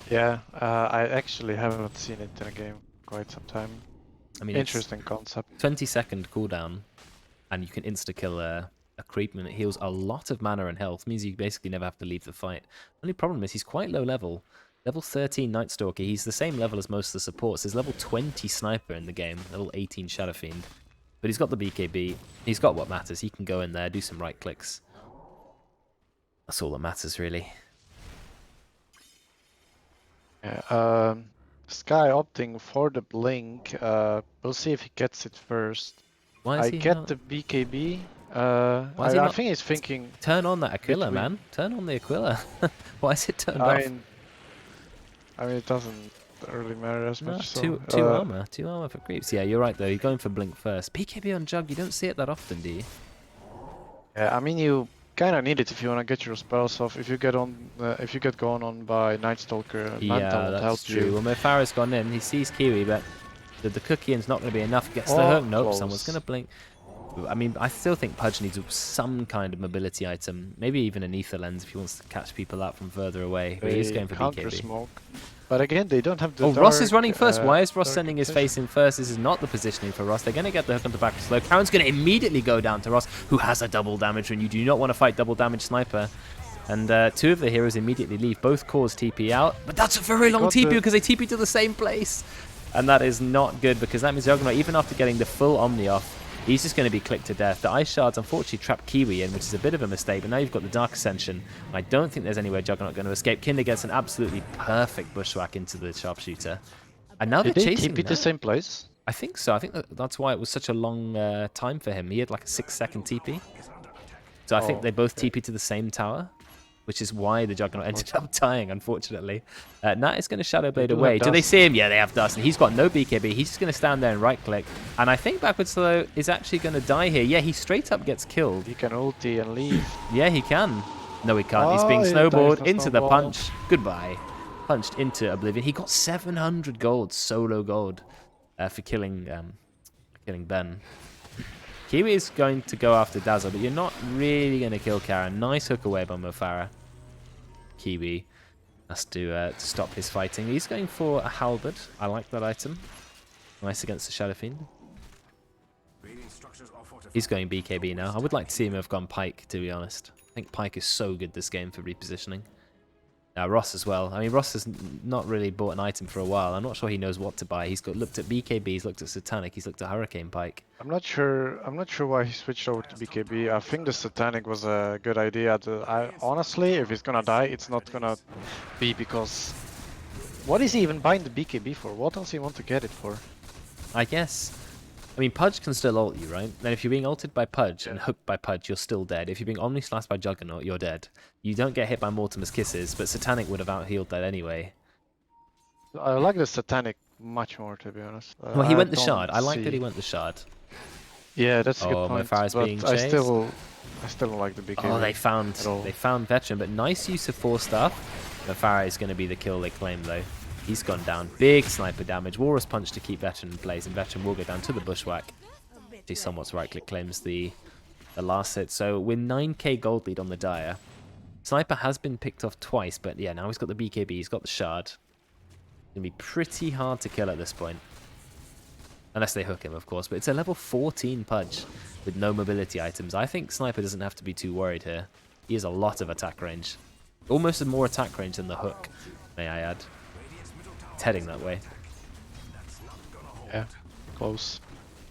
yeah, I actually haven't seen it in a game quite some time. I mean, Interesting concept. 20-second cooldown, and you can insta-kill a creep, and it heals a lot of mana and health. Means you basically never have to leave the fight. Only problem is he's quite low level. Level 13 Night Stalker. He's the same level as most of the supports. There's level 20 Sniper in the game. Level 18 Shadow Fiend. But he's got the BKB. He's got what matters. He can go in there, do some right clicks. That's all that matters, really. Yeah, Sky opting for the blink. We'll see if he gets it first. Why is I he get not... the BKB. Why is he I not... think he's thinking. Turn on that Aquila, man. Turn on the Aquila. Why is it turned off? I mean, it doesn't really matter as much. Two armor. 2 armor for creeps. Yeah, you're right, though. You're going for blink first. BKB on Jug, you don't see it that often, do you? Yeah, I mean, you kind of need it if you want to get your spells off. If you get going on by Night Stalker, Manta won't help true. you. Well, Mofara's gone in. He sees Kiwi, but the cookie in's not going to be enough. Gets the hook. Nope, close. someone's going to blink. I mean, I still think Pudge needs some kind of mobility item. Maybe even an ether lens if he wants to catch people out from further away. But he's going for counter BKB. smoke. But again, they don't have the. Oh, Ross is running first. Why is Ross dark sending his obsession. face in first? This is not the positioning for Ross. They're going to get the hook on the back slow. Karen's going to immediately go down to Ross, who has a double damage, and you do not want to fight double damage sniper. And 2 of the heroes immediately leave. Both cores TP out. But that's a very long TP because they TP to the same place. And that is not good because that means Juggernaut, even after getting the full Omni off, he's just going to be clicked to death. The Ice Shards unfortunately trap Kiwi in, which is a bit of a mistake, but now you've got the Dark Ascension. And I don't think there's anywhere Juggernaut going to escape. Kinder gets an absolutely perfect Bushwhack into the Sharpshooter. And now they're chasing TP the same place? I think so. I think that's why it was such a long time for him. He had like a 6-second TP. So I think they both TP to the same tower, which is why the Juggernaut ended up dying, unfortunately. Nat is going to Shadow Blade away. Do they see him? Yeah, they have Dust, and he's got no BKB. He's just going to stand there and right-click. And I think Backward Slow is actually going to die here. Yeah, he straight up gets killed. He can ulti and leave. Yeah, he can. No, he can't. He's being snowballed into the punch. Goodbye. Punched into oblivion. He got 700 gold, solo gold, for killing Ben. Kiwi is going to go after Dazzle, but you're not really going to kill Karen. Nice hook away by Mofara. Kiwi has to stop his fighting. He's going for a halberd. I like that item. Nice against the Shadow Fiend. He's going BKB now. I would like to see him have gone Pike, to be honest. I think Pike is so good this game for repositioning. Ross as well. I mean, Ross has not really bought an item for a while. I'm not sure he knows what to buy. He's looked at BKB, he's looked at Satanic, he's looked at Hurricane Pike. I'm not sure why he switched over to BKB. I think the Satanic was a good idea. Honestly, if he's gonna die, it's not gonna be because... What is he even buying the BKB for? What else he want to get it for? I guess... I mean, Pudge can still ult you, right? And if you're being ulted by Pudge and hooked by Pudge, you're still dead. If you're being Omni-Slashed by Juggernaut, you're dead. You don't get hit by Mortimer's Kisses, but Satanic would have out-healed that anyway. I like the Satanic much more, to be honest. Well, he went the Shard. I like that he went the Shard. Yeah, that's a good point. Mofara's being but chased. I still don't like the BKB. Oh, they found Veteran, but nice use of 4 stuff. Mofara is going to be the kill they claim, though. He's gone down. Big sniper damage. Walrus Punch to keep Veteran in place, and Veteran will go down to the Bushwhack. He somewhat right-click claims the last hit. So we're 9k gold lead on the Dire. Sniper has been picked off twice, but yeah, now he's got the BKB, he's got the Shard. It's going to be pretty hard to kill at this point. Unless they hook him, of course. But it's a level 14 Pudge with no mobility items. I think Sniper doesn't have to be too worried here. He has a lot of attack range. Almost more attack range than the hook, may I add. It's heading that way. Yeah, close.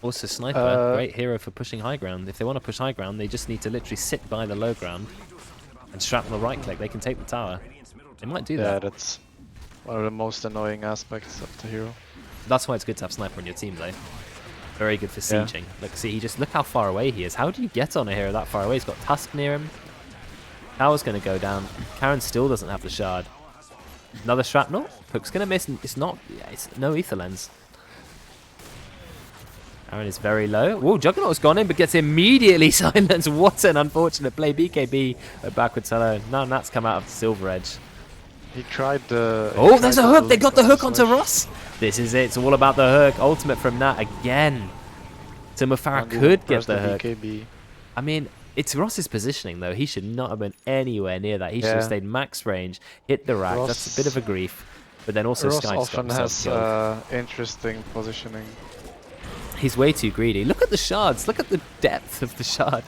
Also, Sniper, great hero for pushing high ground. If they want to push high ground, they just need to literally sit by the low ground and shrapnel right-click. They can take the tower. They might do that. Yeah, that's one of the most annoying aspects of the hero. That's why it's good to have Sniper on your team, though. Very good for sieging. Yeah. Look how far away he is. How do you get on a hero that far away? He's got Tusk near him. Tower's going to go down. Karen still doesn't have the Shard. Another shrapnel. Hook's going to miss. It's not. Yeah, it's no ether lens. Karen is very low. Whoa, Juggernaut's gone in, but gets immediately silenced. What an unfortunate play. BKB backwards hello. Now Nat's come out of the Silver Edge. He tried the... Oh, there's a hook. They got the hook onto Ross. This is it. It's all about the hook. Ultimate from Nat again. So Mofara could get the hook. BKB. I mean, it's Ross's positioning, though. He should not have been anywhere near that. He should have stayed max range, hit the rack. That's a bit of a grief. But then also Ross Sky's often got has interesting positioning. He's way too greedy. Look at the shards. Look at the depth of the shard.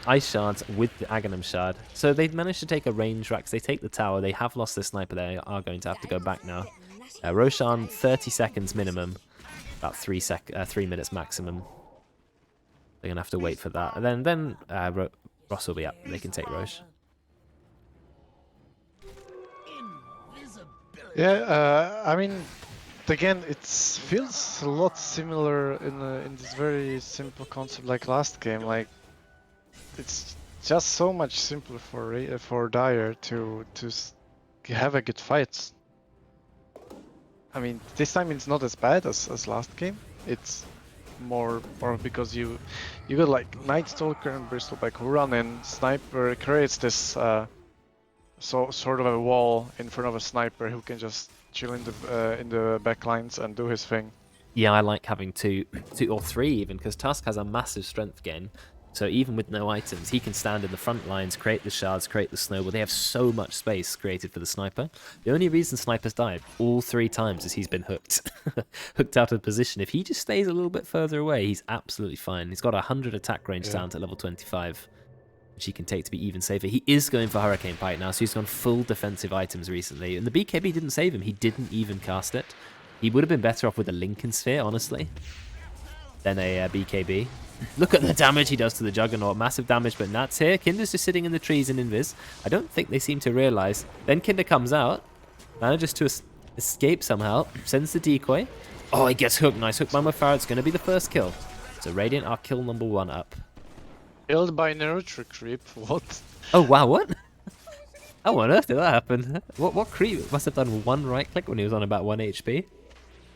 Ice shards with the Aghanim shard. So they've managed to take a range rack. They take the tower. They have lost their sniper. They are going to have to go back now. Roshan, 30 seconds minimum. About 3 minutes maximum. They're going to have to wait for that. And then Ross will be up. They can take Roche. Yeah, I mean, again, it feels a lot similar in this very simple concept like last game. Like, it's just so much simpler for Dire to have a good fight. I mean, this time it's not as bad as last game. It's more because you got like Night Stalker and Bristleback who run in. Sniper creates this sort of a wall in front of a sniper who can just chill in the backlines and do his thing. Yeah, I like having two or three even, because Tusk has a massive strength gain. So even with no items, he can stand in the front lines, create the shards, create the snowball. They have so much space created for the sniper. The only reason Sniper's died all 3 times is he's been hooked. Hooked out of position. If he just stays a little bit further away, he's absolutely fine. He's got 100 attack range down to level 25, which he can take to be even safer. He is going for Hurricane Pike now, so he's gone full defensive items recently. And the BKB didn't save him. He didn't even cast it. He would have been better off with a Lincoln Sphere, honestly, than a BKB. Look at the damage he does to the Juggernaut. Massive damage, but Nat's here. Kinder's just sitting in the trees in Invis. I don't think they seem to realise. Then Kinder comes out, manages to escape somehow, sends the decoy. Oh, he gets hooked. Nice hook by Mofara. It's going to be the first kill. So Radiant are kill number 1 up. Killed by Nurture Creep, what? Oh, wow, what? How on earth did that happen? What creep must have done 1 right click when he was on about 1 HP?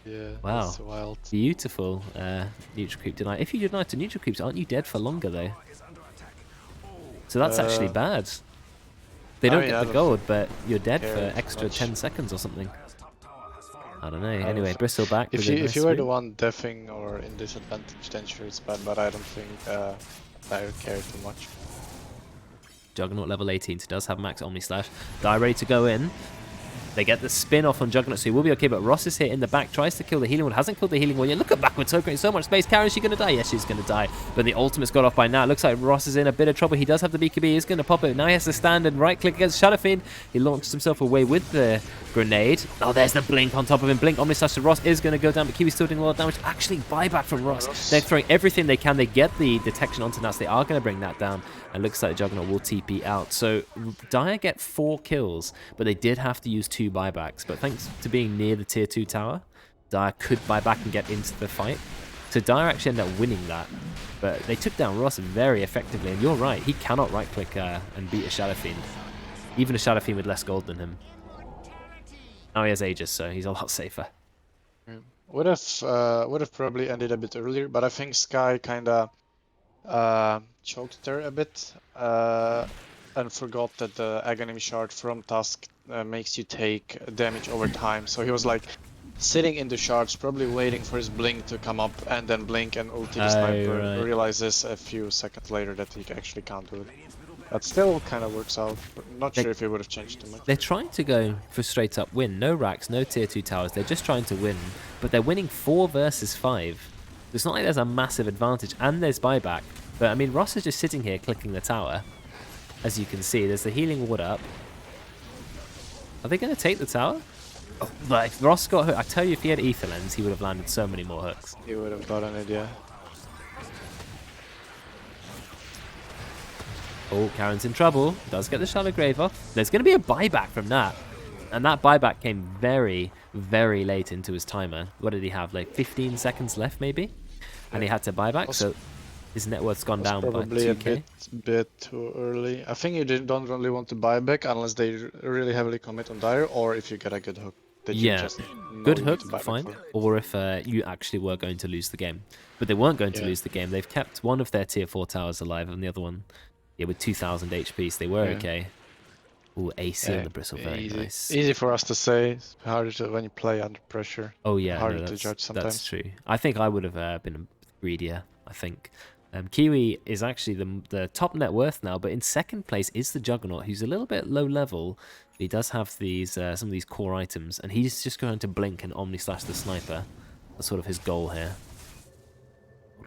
Yeah, wow. That's wild. Beautiful neutral creep deny. If you deny to neutral creeps, aren't you dead for longer though? So that's actually bad. They don't get the gold, but you're dead for extra 10 seconds or something. I don't know. Anyway, Bristle back. If with a you nice were the win. one deffing or in disadvantage, then sure it's bad, but I don't think I would care too much. Juggernaut level 18, so does have max Omni Slash. Die ready to go in. They get the spin off on Juggernaut, so he will be okay, but Ross is here in the back, tries to kill the healing one, hasn't killed the healing one yet. Look at backwards, so great, so much space. Karen, is she going to die? Yes, she's going to die, but the ultimate's got off by now. It looks like Ross is in a bit of trouble. He does have the BKB, he's going to pop it. Now he has to stand and right-click against Shadow Fiend. He launches himself away with the grenade. Oh, there's the Blink on top of him. Blink, Omni Slash to Ross is going to go down, but Kiwi's still doing a lot of damage. Actually, buyback from Ross. They're throwing everything they can. They get the detection onto Nats. They are going to bring that down, and looks like Juggernaut will TP out. So Dire get 4 kills, but they did have to use 2 buybacks. But thanks to being near the tier 2 tower, Dire could buy back and get into the fight. So Dire actually ended up winning that. But they took down Ross very effectively, and you're right, he cannot right-click and beat a Shadow Fiend. Even a Shadow Fiend with less gold than him. Now he has Aegis, so he's a lot safer. Would have probably ended a bit earlier, but I think Sky kinda choked there a bit and forgot that the Aghanim shard from Tusk makes you take damage over time. So he was like sitting in the shards, probably waiting for his blink to come up and then blink and ulti the sniper. Right. Realizes a few seconds later that he actually can't do it. That still kind of works out. Not sure if he would have changed too much. They're trying to go for straight up win. No racks, no tier 2 towers. They're just trying to win. But they're winning 4 versus 5. It's not like there's a massive advantage. And there's buyback. But I mean, Ross is just sitting here clicking the tower. As you can see, there's the healing ward up. Are they going to take the tower? Oh, like, Ross got hooked. I tell you, if he had Ether Lens, he would have landed so many more hooks. He would have gotten it, yeah. Oh, Karen's in trouble. Does get the Shallow Grave off. There's going to be a buyback from that. And that buyback came very, very late into his timer. What did he have? Like 15 seconds left, maybe? And he had to buy back, so his net worth's gone down by 2k. Probably a bit too early. I think you don't really want to buy back unless they really heavily commit on Dire, or if you get a good hook. That you just good know hook, to buy back fine. for. Or if you actually were going to lose the game. But they weren't going to lose the game. They've kept one of their tier 4 towers alive and the other one, with 2,000 HP, so they were okay. Ooh, AC on the Bristle, very easy. nice. Easy for us to say, it's harder to when you play under pressure. Oh yeah, harder to judge sometimes. That's true. I think I would have been greedier, I think. Kiwi is actually the top net worth now, but in second place is the Juggernaut, who's a little bit low level. He does have these some of these core items, and he's just going to blink and Omni Slash the sniper. That's sort of his goal here.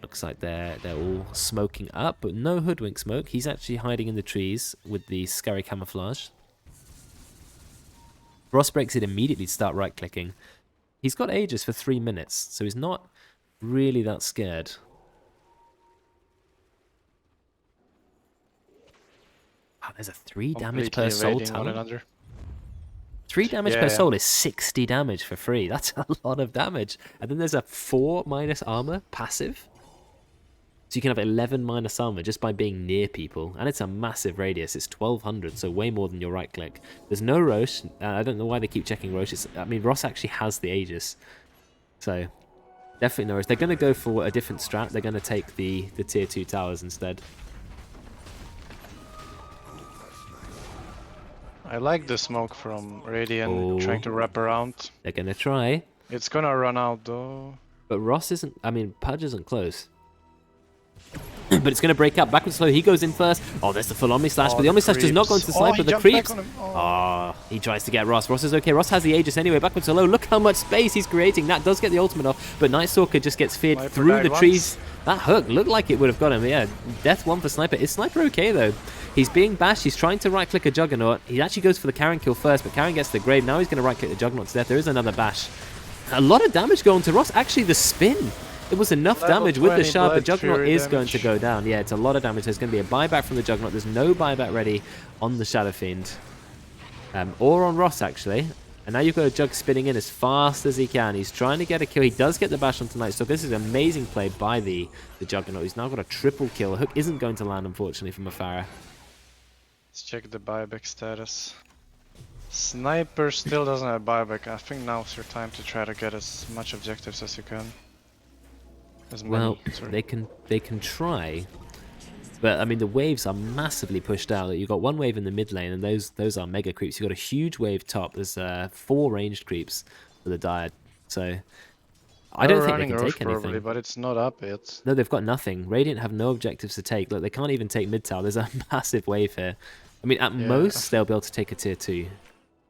Looks like they're all smoking up, but no hoodwink smoke. He's actually hiding in the trees with the scary camouflage. Ross breaks it immediately to start right-clicking. He's got Aegis for 3 minutes, so he's not really that scared. Wow, there's a 3 damage per soul talent. 3 damage per soul is 60 damage for free. That's a lot of damage. And then there's a 4 minus armor passive. So you can have 11 minus armor just by being near people. And it's a massive radius. It's 1200, so way more than your right click. There's no Roche. I don't know why they keep checking Roche. I mean, Ross actually has the Aegis. So definitely no Roche. They're going to go for a different strat. They're going to take the tier 2 towers instead. I like the smoke from Radiant trying to wrap around. They're going to try. It's going to run out though. But Ross isn't... I mean, Pudge isn't close. But it's going to break out backwards slow. He goes in first. Oh, there's the full Omni Slash, but the Omni Slash does not go into the sniper. The creeps. He tries to get Ross. Ross is okay. Ross has the Aegis anyway. Backwards low. Look how much space he's creating. That does get the ultimate off, but Night Stalker just gets feared through the trees. That hook looked like it would have got him. Yeah, death 1 for Sniper. Is Sniper okay though? He's being bashed. He's trying to right-click a Juggernaut. He actually goes for the Karen kill first, but Karen gets the grave. Now he's going to right-click the Juggernaut to death. There is another bash. A lot of damage going to Ross. Actually, the spin. It was enough damage with the shard, but Juggernaut is going to go down. Yeah, it's a lot of damage. There's going to be a buyback from the Juggernaut. There's no buyback ready on the Shadow Fiend. Or on Ross, actually. And now you've got a Jug spinning in as fast as he can. He's trying to get a kill. He does get the bash on tonight. So this is an amazing play by the Juggernaut. He's now got a triple kill. Hook isn't going to land, unfortunately, from Afara. Let's check the buyback status. Sniper still doesn't have buyback. I think now's your time to try to get as much objectives as you can. Well, they can try, but I mean the waves are massively pushed out. You've got one wave in the mid lane, and those are mega creeps. You've got a huge wave top. There's 4 ranged creeps for the Dire. So I don't think they running can Roche take anything. probably, but it's not up yet. No, they've got nothing. Radiant have no objectives to take. Look, they can't even take mid tower. There's a massive wave here. I mean, at most, they'll be able to take a tier 2.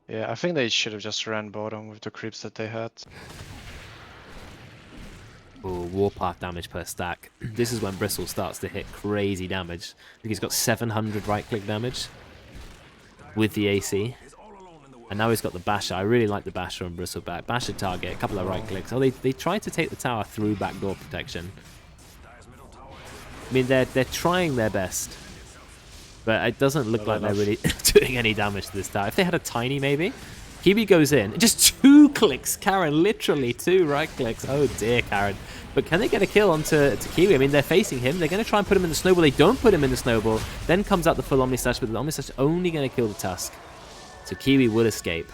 Yeah, I think they should have just ran bottom with the creeps that they had. Oh, Warpath damage per stack. This is when Bristle starts to hit crazy damage. I think he's got 700 right-click damage with the AC. And now he's got the Basher. I really like the Basher on Bristleback. Basher target, a couple of right-clicks. Oh, they tried to take the tower through backdoor protection. I mean, they're trying their best. But it doesn't look like they're really doing any damage to this tower. If they had a tiny, maybe. Kiwi goes in. Just 2 clicks, Karen. Literally 2 right clicks. Oh dear, Karen. But can they get a kill onto Kiwi? I mean, they're facing him. They're going to try and put him in the snowball. They don't put him in the snowball. Then comes out the full Omnislash, but the Omnislash is only going to kill the Tusk. So Kiwi will escape.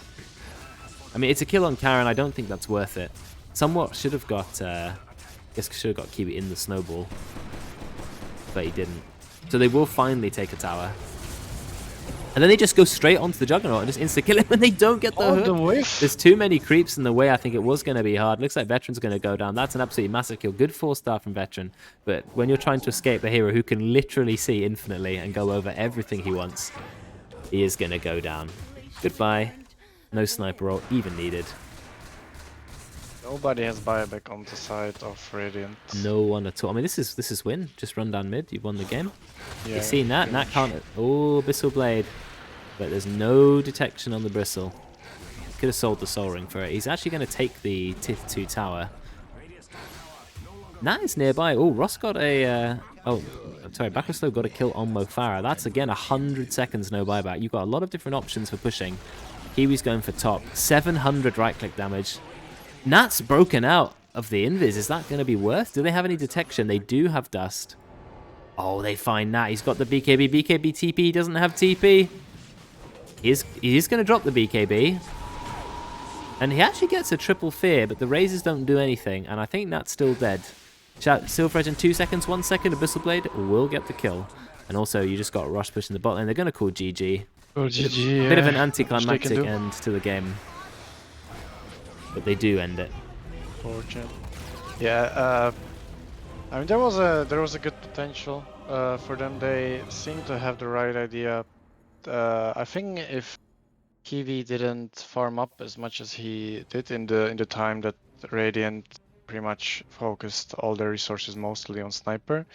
I mean, it's a kill on Karen. I don't think that's worth it. Somewhat should have got... I guess should have got Kiwi in the snowball. But he didn't. So they will finally take a tower. And then they just go straight onto the Juggernaut and just insta-kill him and they don't get the hook. There's too many creeps in the way. I think it was going to be hard. Looks like Veteran's going to go down. That's an absolutely massive kill. Good 4-star from Veteran. But when you're trying to escape a hero who can literally see infinitely and go over everything he wants, he is going to go down. Goodbye. No sniper roll even needed. Nobody has buyback on the side of Radiant. No one at all. I mean, this is win. Just run down mid. You've won the game. Yeah, You've seen that. Nat can't... Oh, Bristle Blade. But there's no detection on the Bristle. Could have sold the Soul Ring for it. He's actually going to take the tier 2 tower. Nat is nearby. Oh, Ross got a... oh, sorry. Backoslow got a kill on Mo Farah. That's, again, 100 seconds no buyback. You've got a lot of different options for pushing. Kiwi's going for top. 700 right-click damage. Nat's broken out of the invis. Is that going to be worth? Do they have any detection? They do have dust. Oh, they find Nat. He's got the BKB. BKB TP. He doesn't have TP. He is going to drop the BKB. And he actually gets a triple fear, but the razors don't do anything. And I think Nat's still dead. Silver Edge in 2 seconds, 1 second. Abyssal Blade will get the kill. And also, you just got Rush pushing the bot lane. They're going to call GG. Oh, GG, Bit of an anticlimactic end to the game. But they do end it. Fortunate. Yeah, I mean there was a good potential for them. They seem to have the right idea. I think if Kiwi didn't farm up as much as he did in the time that Radiant pretty much focused all their resources mostly on sniper,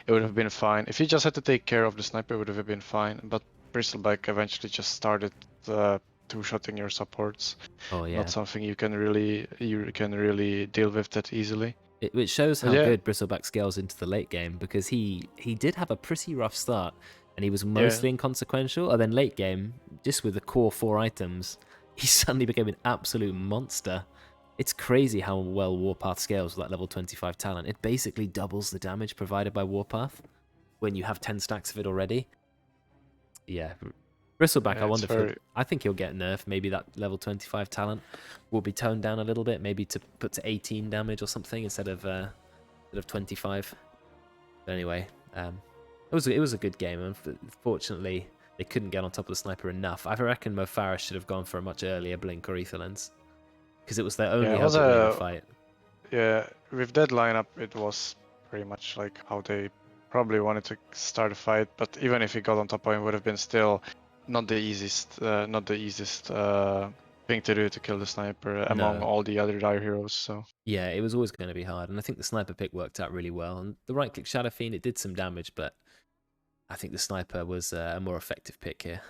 it would have been fine. If he just had to take care of the sniper, it would have been fine. But Bristleback eventually just started two-shotting your supports. Oh yeah. Not something you can really deal with that easily. Which shows how good Bristleback scales into the late game, because he did have a pretty rough start and he was mostly inconsequential, and then late game, just with the core 4 items, he suddenly became an absolute monster. It's crazy how well Warpath scales with that level 25 talent. It basically doubles the damage provided by Warpath when you have 10 stacks of it already. Yeah, Bristleback, I wonder if I think he'll get nerfed. Maybe that level 25 talent will be toned down a little bit, maybe to put to 18 damage or something instead of 25. But anyway, it was a good game. Unfortunately, they couldn't get on top of the sniper enough. I reckon Mo Farah should have gone for a much earlier blink or ether lens, because it was their only hope to win the fight. Yeah, with that lineup, it was pretty much like how they probably wanted to start a fight. But even if he got on top of him, it would have been still not the easiest thing to do to kill the sniper among all the other dire heroes. So yeah, it was always going to be hard, and I think the sniper pick worked out really well. And the right click Shadow Fiend, it did some damage, but I think the sniper was a more effective pick here.